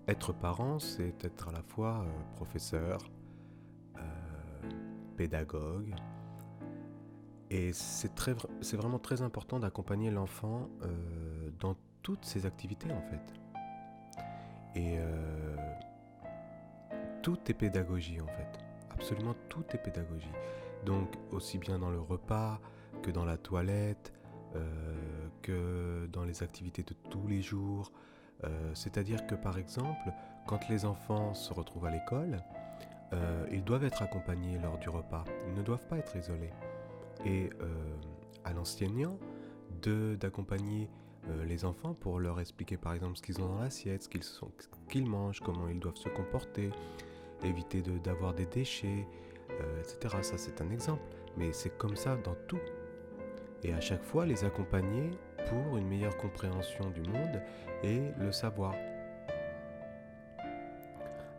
être parent, c'est être à la fois professeur, euh, pédagogue, et c'est vraiment très important d'accompagner l'enfant dans toutes ses activités en fait. Et tout est pédagogie en fait. Absolument tout est pédagogie. Donc aussi bien dans le repas que dans la toilette, que dans les activités de tous les jours. C'est-à-dire que par exemple, quand les enfants se retrouvent à l'école, ils doivent être accompagnés lors du repas. Ils ne doivent pas être isolés. Et à l'enseignant d'accompagner les enfants pour leur expliquer par exemple ce qu'ils ont dans l'assiette, ce qu'ils mangent, comment ils doivent se comporter, éviter d'avoir des déchets, etc. Ça c'est un exemple, mais c'est comme ça dans tout. Et à chaque fois les accompagner pour une meilleure compréhension du monde et le savoir.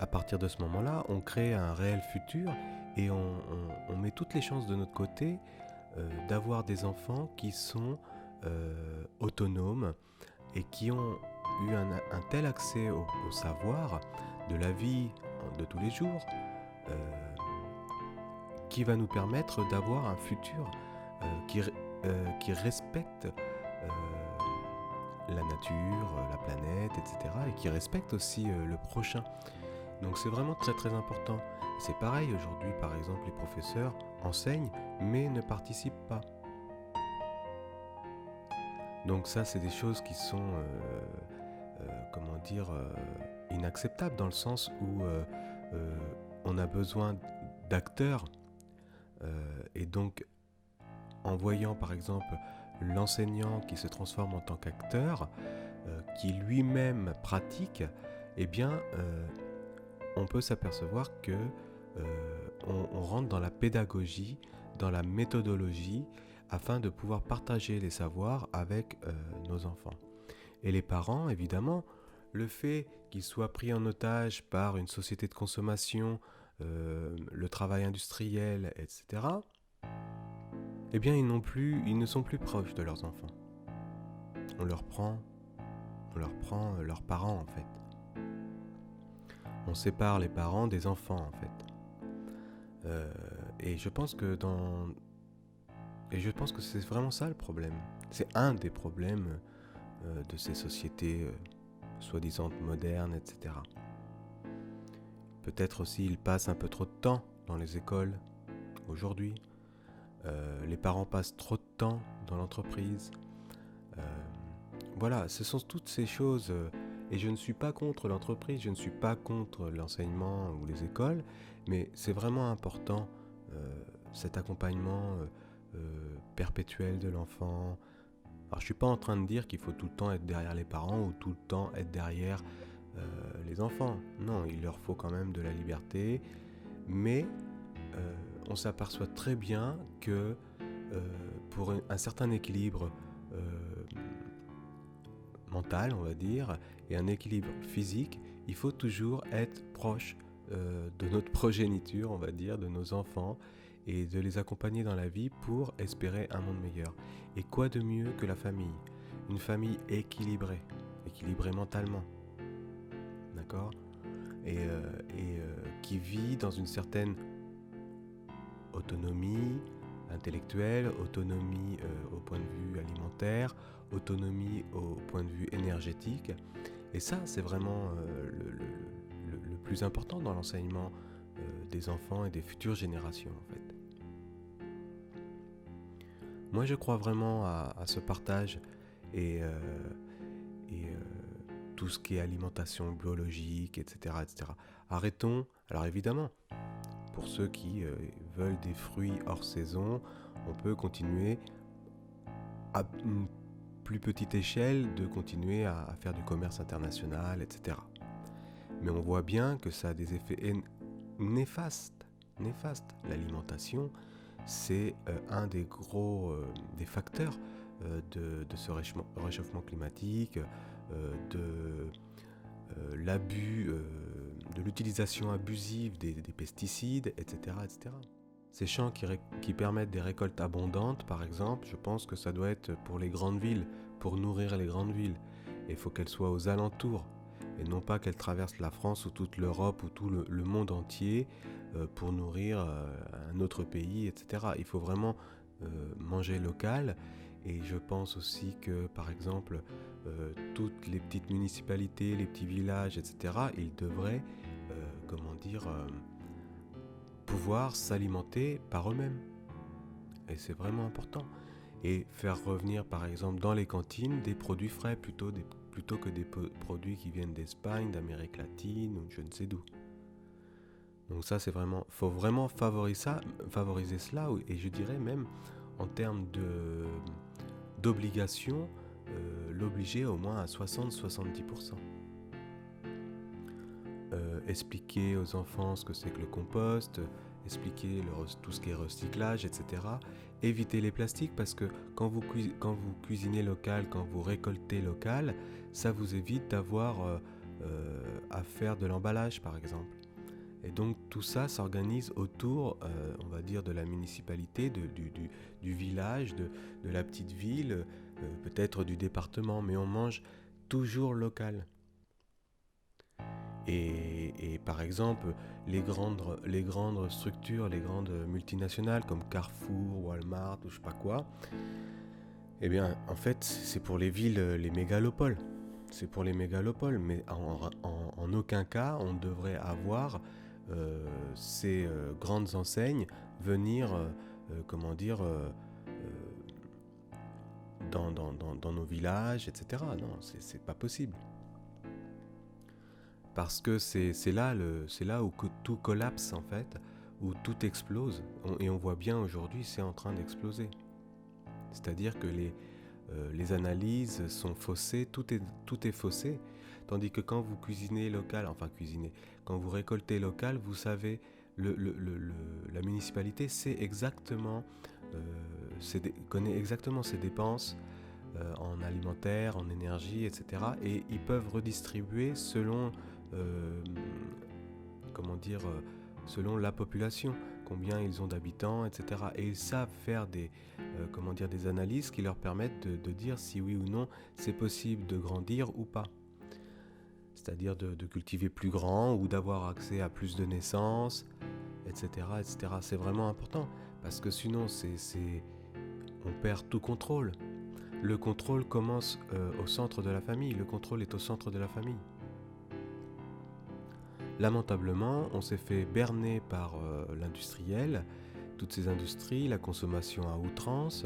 À partir de ce moment-là, on crée un réel futur et on met toutes les chances de notre côté d'avoir des enfants qui sont autonomes et qui ont eu un tel accès au savoir de la vie de tous les jours qui va nous permettre d'avoir un futur qui respecte la nature, la planète, etc. et qui respecte aussi le prochain. Donc c'est vraiment très très important. C'est pareil aujourd'hui, par exemple, les professeurs enseignent mais ne participent pas. Donc ça, c'est des choses qui sont, inacceptables dans le sens où on a besoin d'acteurs et donc en voyant par exemple l'enseignant qui se transforme en tant qu'acteur, qui lui-même pratique, eh bien on peut s'apercevoir que on rentre dans la pédagogie, dans la méthodologie, afin de pouvoir partager les savoirs avec nos enfants. Et les parents, évidemment, le fait qu'ils soient pris en otage par une société de consommation, le travail industriel, etc., eh bien ils ne sont plus proches de leurs enfants. On leur prend leurs parents en fait. On sépare les parents des enfants en fait. Et je pense que c'est vraiment ça le problème. C'est un des problèmes de ces sociétés soi-disant modernes, etc. Peut-être aussi ils passent un peu trop de temps dans les écoles aujourd'hui. Les parents passent trop de temps dans l'entreprise. Voilà, ce sont toutes ces choses. Et je ne suis pas contre l'entreprise, je ne suis pas contre l'enseignement ou les écoles, mais c'est vraiment important cet accompagnement perpétuel de l'enfant. Alors je ne suis pas en train de dire qu'il faut tout le temps être derrière les parents ou tout le temps être derrière les enfants. Non, il leur faut quand même de la liberté, mais on s'aperçoit très bien que pour un certain équilibre mental, on va dire, et un équilibre physique, il faut toujours être proche de notre progéniture, on va dire, de nos enfants, et de les accompagner dans la vie pour espérer un monde meilleur. Et quoi de mieux que la famille ? Une famille équilibrée mentalement, d'accord ? Et qui vit dans une certaine autonomie intellectuelle, autonomie au point de vue alimentaire, autonomie au point de vue énergétique. Et ça, c'est vraiment le plus important dans l'enseignement des enfants et des futures générations, en fait. Moi, je crois vraiment à ce partage et tout ce qui est alimentation biologique, etc., etc. Arrêtons, alors évidemment, pour ceux qui veulent des fruits hors saison, on peut continuer à une plus petite échelle de continuer à faire du commerce international, etc. Mais on voit bien que ça a des effets néfastes. L'alimentation, c'est un des gros des facteurs de ce réchauffement climatique, de l'abus, de l'utilisation abusive des pesticides, etc., etc. Ces champs qui permettent des récoltes abondantes, par exemple, je pense que ça doit être pour les grandes villes, pour nourrir les grandes villes. Et il faut qu'elles soient aux alentours. et non pas qu'elle traverse la France ou toute l'Europe ou tout le monde entier pour nourrir un autre pays, etc. Il faut vraiment manger local. Et je pense aussi que, par exemple, toutes les petites municipalités, les petits villages, etc., ils devraient, pouvoir s'alimenter par eux-mêmes. Et c'est vraiment important. Et faire revenir, par exemple, dans les cantines, des produits frais plutôt que des produits qui viennent d'Espagne, d'Amérique latine ou je ne sais d'où. Donc ça, faut vraiment favoriser cela, et je dirais même en termes d'obligation, l'obliger au moins à 60-70%. Expliquer aux enfants ce que c'est que le compost, expliquer tout ce qui est recyclage, etc. Éviter les plastiques, parce que quand vous cuisinez local, quand vous récoltez local, ça vous évite d'avoir à faire de l'emballage, par exemple. Et donc tout ça s'organise autour, on va dire, de la municipalité, du village, de la petite ville, peut-être du département, mais on mange toujours local. Et par exemple, les grandes structures, les grandes multinationales comme Carrefour, Walmart ou je sais pas quoi, eh bien, en fait, c'est pour les villes, les mégalopoles. C'est pour les mégalopoles, mais en aucun cas, on devrait avoir ces grandes enseignes venir, dans nos villages, etc. Non, c'est pas possible. Parce que c'est là où tout collapse, en fait, où tout explose. Et on voit bien aujourd'hui, c'est en train d'exploser. C'est-à-dire que les analyses sont faussées, tout est faussé. Tandis que quand vous quand vous récoltez local, vous savez, la municipalité sait exactement, connaît exactement ses dépenses en alimentaire, en énergie, etc. Et ils peuvent redistribuer selon, euh, selon la population, combien ils ont d'habitants, etc. Et ils savent faire des analyses qui leur permettent de dire si oui ou non c'est possible de grandir ou pas. C'est-à-dire de cultiver plus grand ou d'avoir accès à plus de naissances, etc., etc. C'est vraiment important, parce que sinon on perd tout contrôle. Le contrôle commence au centre de la famille. Le contrôle est au centre de la famille. Lamentablement, on s'est fait berner par l'industriel, toutes ces industries, la consommation à outrance.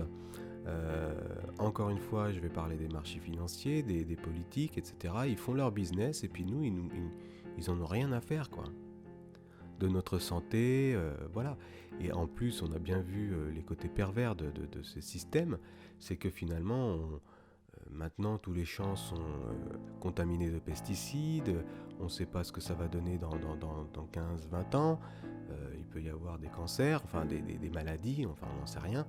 Encore une fois, je vais parler des marchés financiers, des politiques, etc. Ils font leur business et puis nous, ils en ont rien à faire, quoi. De notre santé, voilà. Et en plus, on a bien vu les côtés pervers de ces systèmes, c'est que finalement, maintenant, tous les champs sont contaminés de pesticides, on ne sait pas ce que ça va donner dans 15-20 ans, il peut y avoir des cancers, enfin des maladies, enfin on n'en sait rien.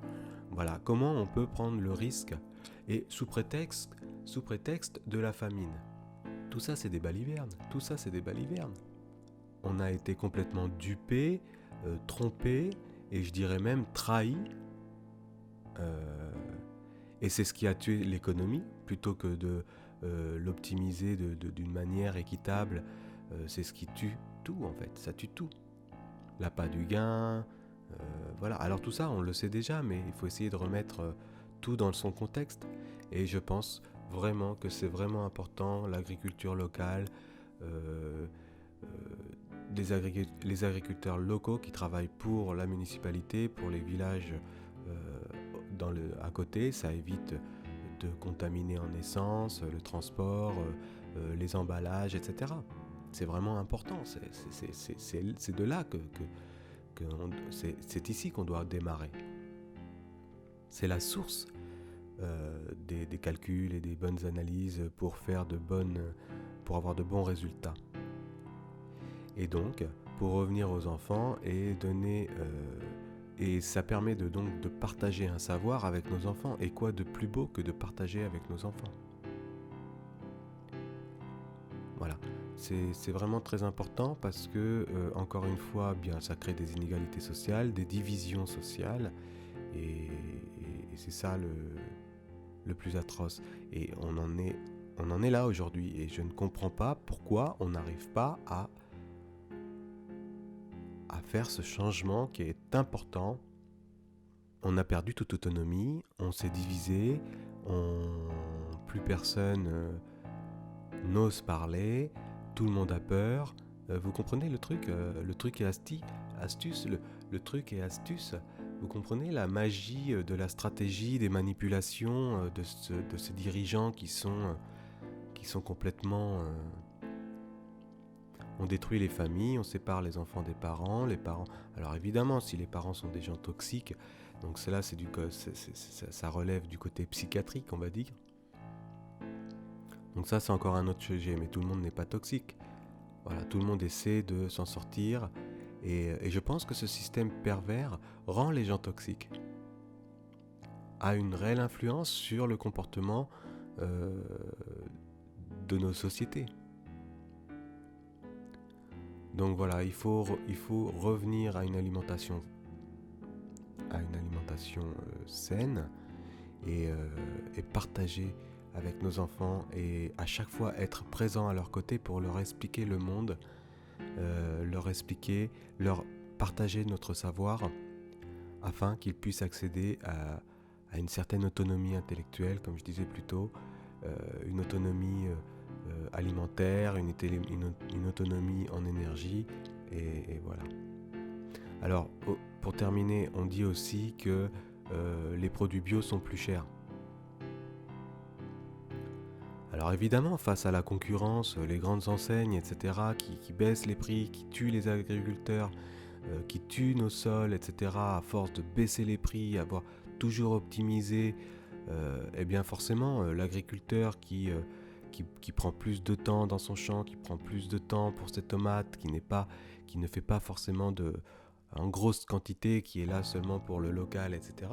Voilà, comment on peut prendre le risque, et sous prétexte de la famine. Tout ça, c'est des balivernes, On a été complètement dupés, trompés, et je dirais même trahis. Et c'est ce qui a tué l'économie, plutôt que de l'optimiser d'une manière équitable. C'est ce qui tue tout, en fait, ça tue tout. L'appât du gain, voilà. Alors tout ça, on le sait déjà, mais il faut essayer de remettre tout dans son contexte. Et je pense vraiment que c'est vraiment important, l'agriculture locale, les agriculteurs locaux qui travaillent pour la municipalité, pour les villages à côté, ça évite de contaminer en essence, le transport, les emballages, etc. C'est vraiment important, c'est de là c'est ici qu'on doit démarrer. C'est la source des calculs et des bonnes analyses pour avoir de bons résultats. Et donc, pour revenir aux enfants et et ça permet de partager un savoir avec nos enfants. Et quoi de plus beau que de partager avec nos enfants ? Voilà, c'est vraiment très important, parce que, encore une fois, bien, ça crée des inégalités sociales, des divisions sociales, et c'est ça le plus atroce. Et on en en est là aujourd'hui. Et je ne comprends pas pourquoi on n'arrive pas à faire ce changement qui est important. On a perdu toute autonomie, on s'est divisé, plus personne n'ose parler, tout le monde a peur. Vous comprenez le truc et astuce, le truc et astuce. Vous comprenez la magie de la stratégie, des manipulations de ces dirigeants qui sont complètement... on détruit les familles, on sépare les enfants des parents, les parents... Alors évidemment, si les parents sont des gens toxiques, donc cela ça relève du côté psychiatrique, on va dire. Donc ça, c'est encore un autre sujet, mais tout le monde n'est pas toxique. Voilà, tout le monde essaie de s'en sortir, et je pense que ce système pervers rend les gens toxiques, a une réelle influence sur le comportement de nos sociétés. Donc voilà, il faut revenir à une alimentation saine et partager avec nos enfants, et à chaque fois être présent à leur côté pour leur expliquer le monde, leur partager notre savoir afin qu'ils puissent accéder à une certaine autonomie intellectuelle, comme je disais plus tôt, une autonomie alimentaire, une autonomie en énergie, et voilà. Alors, pour terminer, on dit aussi que les produits bio sont plus chers. Alors évidemment, face à la concurrence, les grandes enseignes, etc., qui baissent les prix, qui tuent les agriculteurs, qui tuent nos sols, etc., à force de baisser les prix, avoir toujours optimisé, eh bien forcément, l'agriculteur qui prend plus de temps dans son champ, qui prend plus de temps pour ses tomates, qui ne fait pas forcément en grosse quantité, qui est là seulement pour le local, etc.,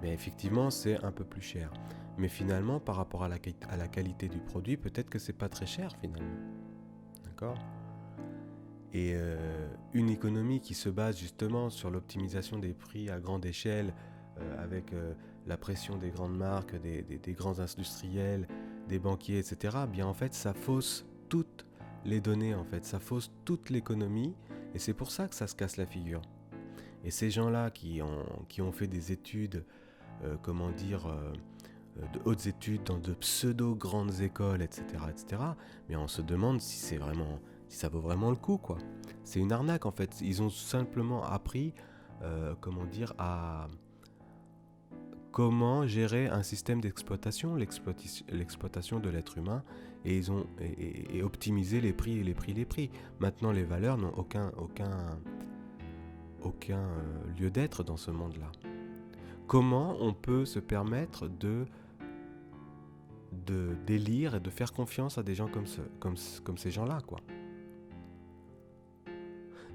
mais effectivement, c'est un peu plus cher. Mais finalement, par rapport à la qualité du produit, peut-être que c'est pas très cher finalement. D'accord ? Et une économie qui se base justement sur l'optimisation des prix à grande échelle, avec la pression des grandes marques, des grands industriels, des banquiers, etc., bien en fait, ça fausse toutes les données, en fait. Ça fausse toute l'économie, et c'est pour ça que ça se casse la figure. Et ces gens-là qui ont fait des études, de hautes études dans de pseudo-grandes écoles, etc., mais on se demande si ça vaut vraiment le coup, quoi. C'est une arnaque, en fait. Ils ont simplement appris, à comment gérer un système d'exploitation, l'exploitation de l'être humain, et ils ont optimisé les prix. Maintenant, les valeurs n'ont aucun lieu d'être dans ce monde-là. Comment on peut se permettre d'élire et de faire confiance à des gens comme ces gens-là, quoi.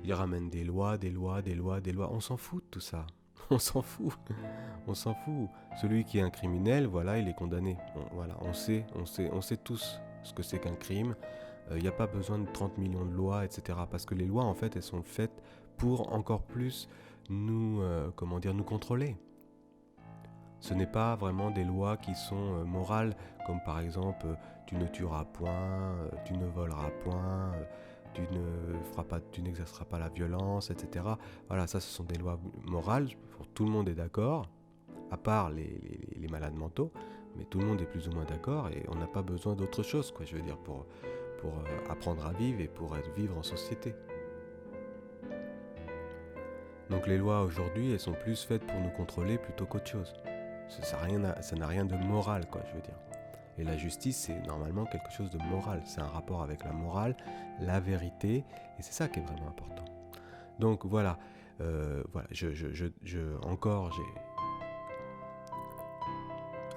Ils ramènent des lois. On s'en fout de tout ça. On s'en fout. Celui qui est un criminel, voilà, il est condamné. On sait tous ce que c'est qu'un crime. Il n'y a pas besoin de 30 millions de lois, etc. Parce que les lois, en fait, elles sont faites pour encore plus nous contrôler. Ce n'est pas vraiment des lois qui sont morales, comme par exemple tu ne tueras point, tu ne voleras point, tu n'exerceras pas la violence, etc. Voilà, ça, ce sont des lois morales, tout le monde est d'accord, à part les malades mentaux, mais tout le monde est plus ou moins d'accord, et on n'a pas besoin d'autre chose, quoi, je veux dire, pour apprendre à vivre et pour vivre en société. Donc les lois aujourd'hui, elles sont plus faites pour nous contrôler plutôt qu'autre chose. Ça n'a rien de moral, quoi, je veux dire. Et la justice, c'est normalement quelque chose de moral. C'est un rapport avec la morale, la vérité, et c'est ça qui est vraiment important. Donc voilà,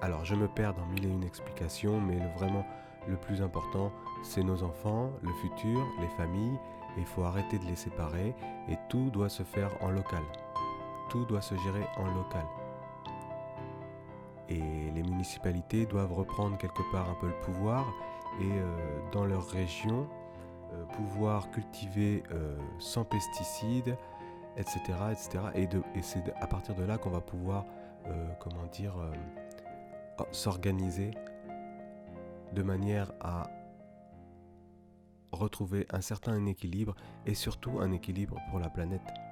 Alors je me perds dans mille et une explications, mais vraiment le plus important, c'est nos enfants, le futur, les familles, et il faut arrêter de les séparer, et tout doit se faire en local. Tout doit se gérer en local. Et les municipalités doivent reprendre quelque part un peu le pouvoir, et dans leur région, pouvoir cultiver sans pesticides, etc. Et c'est à partir de là qu'on va pouvoir s'organiser de manière à retrouver un certain équilibre et surtout un équilibre pour la planète.